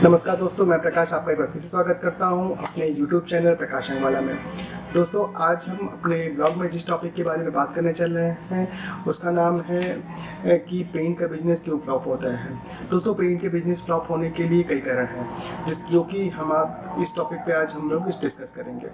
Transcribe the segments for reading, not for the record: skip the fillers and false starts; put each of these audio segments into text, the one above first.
नमस्कार दोस्तों, मैं प्रकाश आपका एक बार फिर से स्वागत करता हूं अपने YouTube चैनल प्रकाश अंगवाला में। दोस्तों, आज हम अपने ब्लॉग में जिस टॉपिक के बारे में बात करने चल रहे हैं उसका नाम है कि पेंट का बिजनेस क्यों फ्लॉप होता है। दोस्तों, पेंट के बिजनेस फ्लॉप होने के लिए कई कारण हैं जो कि हम आप इस टॉपिक पे आज हम लोग डिस्कस करेंगे।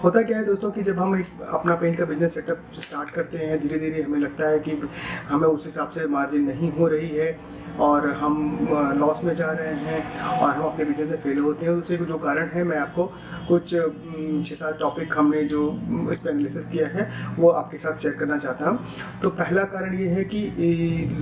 होता क्या है दोस्तों कि जब हम अपना पेंट का बिजनेस सेटअप स्टार्ट करते हैं, धीरे धीरे हमें लगता है कि हमें उस हिसाब से मार्जिन नहीं हो रही है और हम लॉस में जा रहे हैं और हम अपने बिजनेस में फेल होते हैं। उससे जो कारण है, मैं आपको कुछ 6-7 टॉपिक हमने जो इस पर एनालिसिस किया है वो आपके साथ शेयर करना चाहता हूँ। तो पहला कारण ये है कि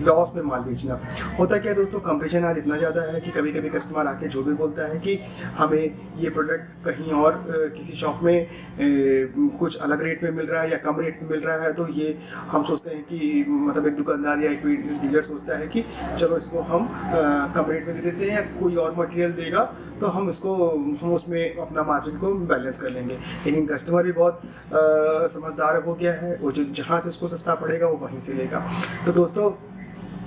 लॉस में माल बेचना। होता क्या है दोस्तों, कंपटीशन आज इतना ज़्यादा है कि कभी कभी कस्टमर आके जो भी बोलता है कि हमें ये प्रोडक्ट कहीं और किसी शॉप में कुछ अलग रेट में मिल रहा है या कम रेट में मिल रहा है, तो ये हम सोचते हैं कि मतलब एक दुकानदार या एक डीलर सोचता है कि चलो इसको हम कम रेट में दे देते हैं या कोई और मटेरियल देगा तो हम उसमें अपना मार्जिन को बैलेंस कर लेंगे। लेकिन कस्टमर भी बहुत समझदार हो गया है, वो जहाँ से उसको सस्ता पड़ेगा वो वहीं से लेगा। तो दोस्तों,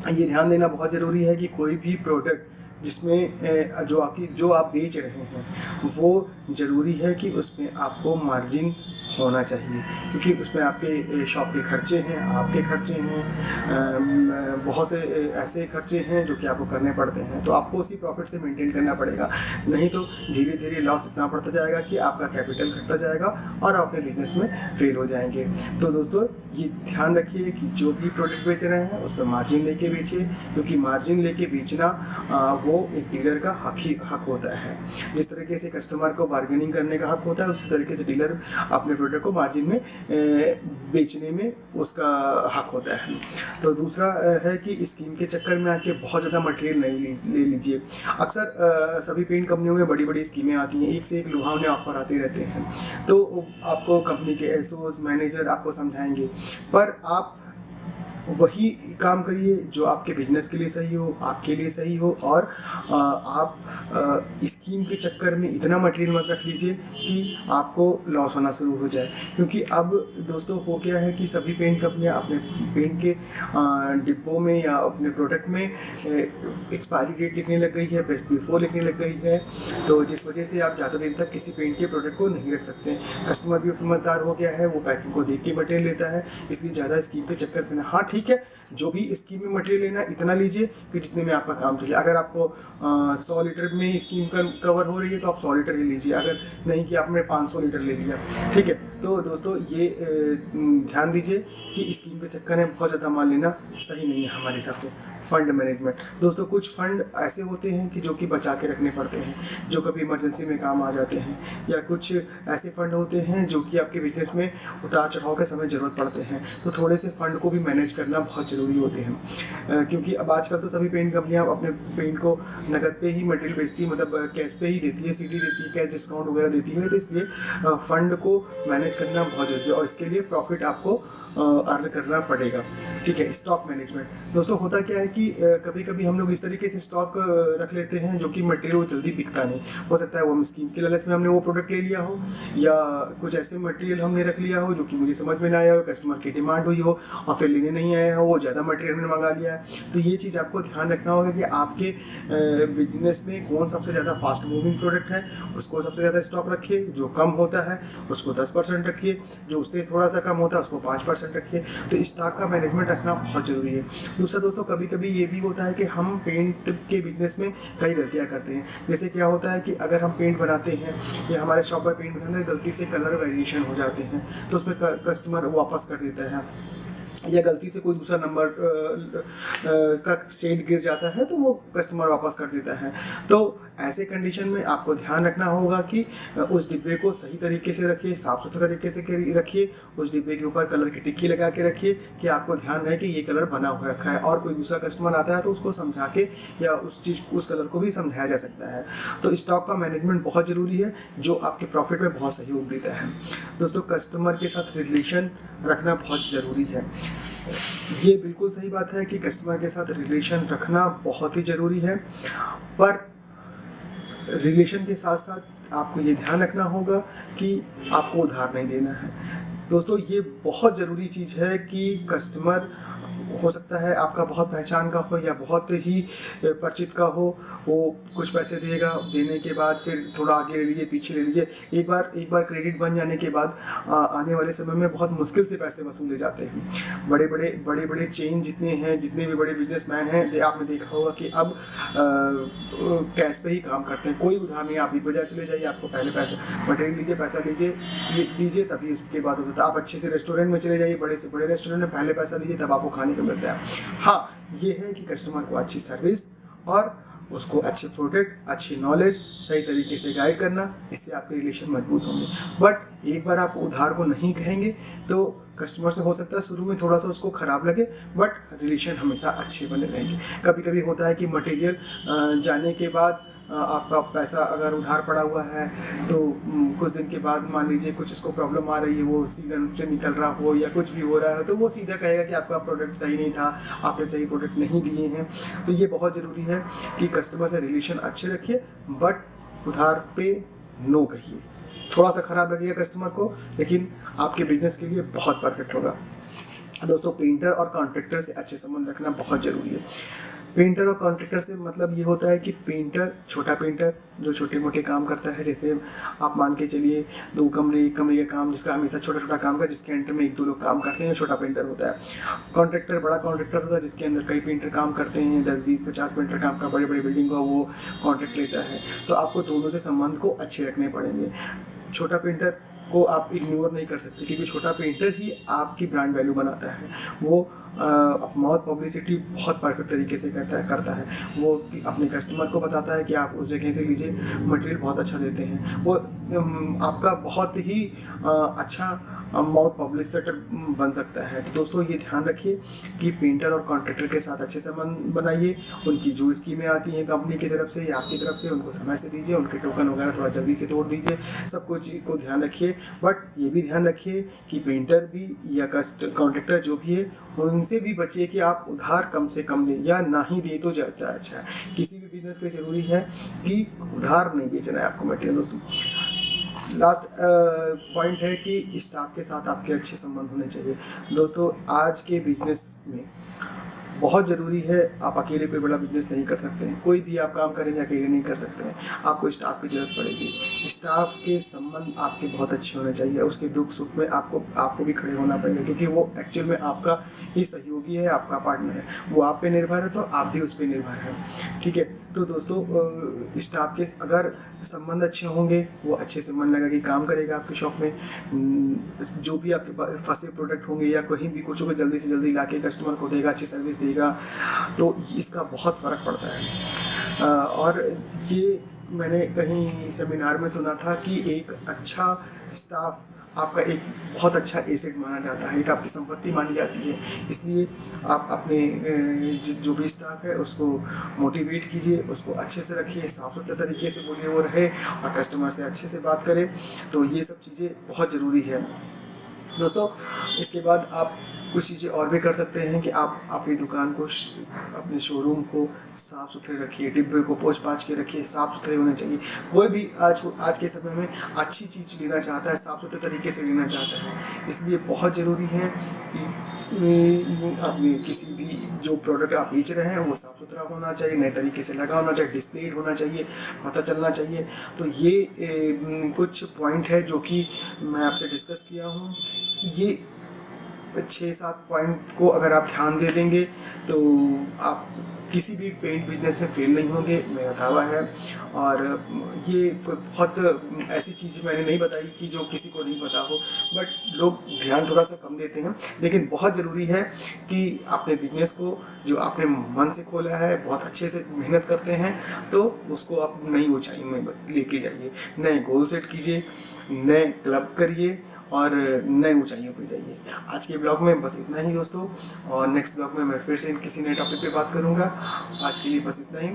ये ध्यान देना बहुत ज़रूरी है कि कोई भी प्रोडक्ट जिसमें जो आप बेच रहे हैं वो ज़रूरी है कि उसमें आपको मार्जिन होना चाहिए, क्योंकि उसमें आपके शॉप के खर्चे हैं, आपके खर्चे हैं, बहुत से ऐसे खर्चे हैं जो कि आपको करने पड़ते हैं। तो आपको उसी प्रॉफिट से मेंटेन करना पड़ेगा, नहीं तो धीरे धीरे लॉस इतना बढ़ता जाएगा कि आपका कैपिटल घटता जाएगा और आप अपने बिजनेस में फेल हो जाएंगे। तो दोस्तों, ये ध्यान रखिए कि जो भी प्रोडक्ट बेच रहे हैं उस पर मार्जिन लेके बेचिए, क्योंकि मार्जिन लेके बेचना वो एक डीलर का हक होता है। जिस तरीके से कस्टमर को बार्गेनिंग करने का हक होता है, उसी तरीके से डीलर अपने प्रोडक्ट को मार्जिन में बेचने में उसका हक होता है। तो दूसरा है कि स्कीम के चक्कर में आके बहुत ज़्यादा मटेरियल नहीं ले लीजिए। अक्सर सभी पेंट कंपनियों में बड़ी बड़ी स्कीमें आती हैं, एक से एक लुभावने ऑफर आते रहते हैं। तो आपको कंपनी के एसओस मैनेजर आपको समझाएंगे, पर आप वही काम करिए जो आपके बिजनेस के लिए सही हो, आपके लिए सही हो, और आप स्कीम के चक्कर में इतना मटेरियल मत रख लीजिए कि आपको लॉस होना शुरू हो जाए। क्योंकि अब दोस्तों हो गया है कि सभी पेंट कंपनियां अपने पेंट के डिब्बों में या अपने प्रोडक्ट में एक्सपायरी डेट लिखने लग गई है, बेस्ट बिफोर लिखने लग गई है। तो जिस वजह से आप ज़्यादा दिन तक किसी पेंट के प्रोडक्ट को नहीं रख सकते। कस्टमर भी समझदार हो गया है, वो पैकिंग को देख के मटेरियल लेता है, इसलिए ज़्यादा स्कीम के चक्कर में हाँ ठीक है, जो भी स्कीम में मटेरियल लेना इतना लीजिए कि जितने में आपका काम चले। अगर आपको 100 लीटर में स्कीम कवर हो रही है तो आप 100 लीटर ही लीजिए, अगर नहीं कि आपने 500 लीटर ले लिया, ठीक है। तो दोस्तों, ये ध्यान दीजिए कि स्कीम के चक्कर में बहुत ज़्यादा माल लेना सही नहीं है हमारे हिसाब से। फंड मैनेजमेंट दोस्तों, कुछ फंड ऐसे होते हैं कि जो कि बचा के रखने पड़ते हैं, जो कभी इमरजेंसी में काम आ जाते हैं, या कुछ ऐसे फंड होते हैं जो कि आपके बिजनेस में उतार चढ़ाव के समय ज़रूरत पड़ते हैं। तो थोड़े से फंड को भी मैनेज करना बहुत ज़रूरी होते हैं, क्योंकि अब आजकल तो सभी पेंट कंपनियां अपने पेंट को नगद पे ही मटेरियल बेचती, मतलब कैश पे ही देती है, सीडी देती है, कैश डिस्काउंट वगैरह देती है। तो इसलिए फंड को मैनेज करना बहुत ज़रूरी है और इसके लिए प्रॉफिट आपको अर्न करना पड़ेगा, ठीक है। स्टॉक मैनेजमेंट दोस्तों, होता क्या है कि कभी कभी हम लोग इस तरीके से स्टॉक रख लेते हैं जो कि मटेरियल वो जल्दी बिकता नहीं। हो सकता है वो स्कीम के लालच में हमने वो प्रोडक्ट ले लिया हो, या कुछ ऐसे मटेरियल हमने रख लिया हो जो कि मुझे समझ में ना आया हो, कस्टमर की डिमांड हुई हो और फिर लेने नहीं आया हो, वो ज़्यादा मटेरियल में मंगा लिया है। तो ये चीज़ आपको ध्यान रखना होगा कि आपके बिजनेस में कौन सबसे ज़्यादा फास्ट मूविंग प्रोडक्ट है, उसको सबसे ज़्यादा स्टॉक रखिए। जो कम होता है उसको 10% रखिए, जो उससे थोड़ा सा कम होता है उसको 5% रखिए। तो स्टॉक का मैनेजमेंट रखना बहुत ज़रूरी है। दूसरा दोस्तों, कभी कभी ये भी होता है कि हम पेंट के बिजनेस में कई गलतियां करते हैं। जैसे क्या होता है कि अगर हम पेंट बनाते हैं या हमारे शॉप पर पेंट बनाते हैं, गलती से कलर वेरिएशन हो जाते हैं तो उसमें कस्टमर वापस कर देता है, या गलती से कोई दूसरा नंबर का शेड गिर जाता है तो वो कस्टमर वापस कर देता है। तो ऐसे कंडीशन में आपको ध्यान रखना होगा कि उस डिब्बे को सही तरीके से रखिए, साफ सुथरे तरीके से रखिए, उस डिब्बे के ऊपर कलर की टिक्की लगा के रखिए कि आपको ध्यान रहे कि ये कलर बना हुआ रखा है, और कोई दूसरा कस्टमर आता है तो उसको समझा के या उस कलर को भी समझाया जा सकता है। तो स्टॉक का मैनेजमेंट बहुत ज़रूरी है, जो आपके प्रॉफिट में बहुत सहयोग देता है। दोस्तों, कस्टमर के साथ रिलेशन रखना बहुत ज़रूरी है। ये बिल्कुल सही बात है कि कस्टमर के साथ रिलेशन रखना बहुत ही ज़रूरी है, पर रिलेशन के साथ साथ आपको ये ध्यान रखना होगा कि आपको उधार नहीं देना है। दोस्तों, ये बहुत ज़रूरी चीज़ है कि कस्टमर हो सकता है आपका बहुत पहचान का हो या बहुत ही परिचित का हो, वो कुछ पैसे देगा, देने के बाद फिर थोड़ा आगे ले लीजिए, पीछे ले लीजिए। एक बार क्रेडिट बन जाने के बाद आने वाले समय में बहुत मुश्किल से पैसे वसूले जाते हैं। बड़े बड़े चेन जितने हैं, जितने भी बड़े बिजनेसमैन हैं, आपने देखा होगा कि अब कैश पे ही काम करते हैं। कोई उधार नहीं, आप बिग बाजार चले जाइए, आपको पहले पैसा मटेरियल लीजिए, पैसा लीजिए तभी उसके बाद होता है। आप अच्छे से रेस्टोरेंट में चले जाइए, बड़े से बड़े रेस्टोरेंट में पहले पैसा दीजिए तब आपको खाने को मिलता है। हाँ, ये है कि कस्टमर को अच्छी सर्विस और उसको अच्छे प्रोडक्ट, अच्छी नॉलेज, सही तरीके से गाइड करना, इससे आपके रिलेशन मजबूत होंगे। बट एक बार आप उधार को नहीं कहेंगे तो कस्टमर से हो सकता है शुरू में थोड़ा सा उसको ख़राब लगे, बट रिलेशन हमेशा अच्छे बने रहेंगे। कभी कभी होता है कि मटेरियल जाने के बाद आपका पैसा अगर उधार पड़ा हुआ है तो कुछ दिन के बाद मान लीजिए कुछ उसको प्रॉब्लम आ रही है, वो सीजन से निकल रहा हो या कुछ भी हो रहा है, तो वो सीधा कहेगा कि आपका प्रोडक्ट सही नहीं था, आपने सही प्रोडक्ट नहीं दिए हैं। तो ये बहुत ज़रूरी है कि कस्टमर से रिलेशन अच्छे रखिए, बट उधार पे नो कहिए। थोड़ा सा ख़राब लगेगा कस्टमर को, लेकिन आपके बिजनेस के लिए बहुत परफेक्ट होगा। दोस्तों, पेंटर और कॉन्ट्रैक्टर से अच्छे संबंध रखना बहुत ज़रूरी है। पेंटर और कॉन्ट्रैक्टर से मतलब ये होता है कि पेंटर, छोटा पेंटर जो छोटे मोटे काम करता है, जैसे आप मान के चलिए 2 कमरे, 1 कमरे का काम, जिसका हमेशा छोटा छोटा काम का, जिसके अंडर में 1-2 लोग काम करते हैं, छोटा पेंटर होता है। कॉन्ट्रैक्टर बड़ा कॉन्ट्रैक्टर होता है, जिसके अंदर कई पेंटर काम करते हैं, 10, 20, 50 पेंटर काम का, बड़े बड़े बिल्डिंग का वो कॉन्ट्रैक्ट लेता है। तो आपको दोनों से संबंध को अच्छे रखने पड़ेंगे। छोटा पेंटर को आप इग्नोर नहीं कर सकते, क्योंकि छोटा पेंटर ही आपकी ब्रांड वैल्यू बनाता है। वो माउथ पब्लिसिटी बहुत परफेक्ट तरीके से करता है। वो अपने कस्टमर को बताता है कि आप उस जगह से लीजिए, मटेरियल बहुत अच्छा देते हैं। वो आपका बहुत ही अच्छा माउथ पब्लिसिटर बन सकता है। तो दोस्तों, ये ध्यान रखिए कि पेंटर और कॉन्ट्रैक्टर के साथ अच्छे संबंध बनाइए। उनकी जो स्कीमें आती हैं कंपनी की तरफ से या आपकी तरफ से, उनको समय से दीजिए, उनके टोकन वगैरह थोड़ा जल्दी से तोड़ दीजिए। सब कुछ को ध्यान रखिए, बट ये भी ध्यान रखिए कि पेंटर भी या कॉन्ट्रैक्टर जो भी है, उनसे भी बचिए कि आप उधार कम से कम दें या ना ही दे तो ज़्यादा अच्छा है। किसी भी बिजनेस के लिए ज़रूरी है कि उधार नहीं बेचना है आपको मटेरियल। दोस्तों, लास्ट पॉइंट है कि स्टाफ के साथ आपके अच्छे संबंध होने चाहिए। दोस्तों, आज के बिजनेस में बहुत ज़रूरी है, आप अकेले कोई बड़ा बिजनेस नहीं कर सकते हैं। कोई भी आप काम करेंगे अकेले नहीं कर सकते हैं, आपको स्टाफ की ज़रूरत पड़ेगी। स्टाफ के संबंध आपके बहुत अच्छे होने चाहिए। उसके दुख सुख में आपको भी खड़े होना पड़ेगा, क्योंकि वो एक्चुअल में आपका ही सहयोगी है, आपका पार्टनर है। वो आप पे निर्भर है तो आप भी उस पर निर्भर हैं। ठीक है, तो दोस्तों, स्टाफ के अगर संबंध अच्छे होंगे, वो अच्छे से मन लगा कि काम करेगा आपकी शॉप में। जो भी आपके फंसे प्रोडक्ट होंगे या कहीं भी कुछ होगा, जल्दी से जल्दी लाके कस्टमर को देगा, अच्छी सर्विस देगा, तो इसका बहुत फ़र्क पड़ता है। और ये मैंने कहीं सेमिनार में सुना था कि एक अच्छा स्टाफ आपका एक बहुत अच्छा एसेट माना जाता है, एक आपकी संपत्ति मानी जाती है। इसलिए आप अपने जो भी स्टाफ है उसको मोटिवेट कीजिए, उसको अच्छे से रखिए, साफ सुथरे तरीके से बोलिए वो रहे, और कस्टमर से अच्छे से बात करें। तो ये सब चीज़ें बहुत ज़रूरी है। दोस्तों, इसके बाद आप कुछ चीज़ें और भी कर सकते हैं कि आप अपनी दुकान को, अपने शोरूम को साफ़ सुथरे रखिए, डिब्बे को पोंछ पाछ के रखिए, साफ़ सुथरे होने चाहिए। कोई भी आज के समय में अच्छी चीज़ लेना चाहता है, साफ़ सुथरे तरीके से लेना चाहता है। इसलिए बहुत ज़रूरी है कि अपने किसी भी जो प्रोडक्ट आप बेच रहे हैं वो साफ़ सुथरा होना चाहिए, नए तरीके से लगा होना चाहिए, डिस्प्लेड होना चाहिए, पता चलना चाहिए। तो ये कुछ पॉइंट है जो कि मैं आपसे डिस्कस किया हूँ। ये 6-7 पॉइंट को अगर आप ध्यान दे देंगे तो आप किसी भी पेंट बिजनेस में फेल नहीं होंगे, मेरा दावा है। और ये बहुत ऐसी चीज़ मैंने नहीं बताई कि जो किसी को नहीं पता हो, बट लोग ध्यान थोड़ा सा कम देते हैं। लेकिन बहुत ज़रूरी है कि अपने बिजनेस को जो आपने मन से खोला है, बहुत अच्छे से मेहनत करते हैं, तो उसको आप नई ऊंचाई में लेके जाइए, नए गोल सेट कीजिए, नए क्लब करिए और नए ऊंचाइयों पे जाइए। आज के ब्लॉग में बस इतना ही दोस्तों, और नेक्स्ट ब्लॉग में मैं फिर से किसी नए टॉपिक पे बात करूंगा। आज के लिए बस इतना ही।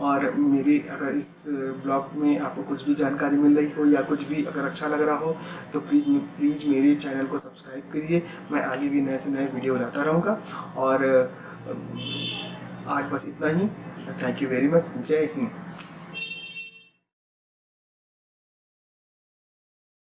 और मेरी अगर इस ब्लॉग में आपको कुछ भी जानकारी मिल रही हो या कुछ भी अगर अच्छा लग रहा हो तो प्लीज़ मेरे चैनल को सब्सक्राइब करिए। मैं आगे भी नए से नए वीडियो लाता रहूँगा। और आज बस इतना ही। Thank you very much. जय हिंद।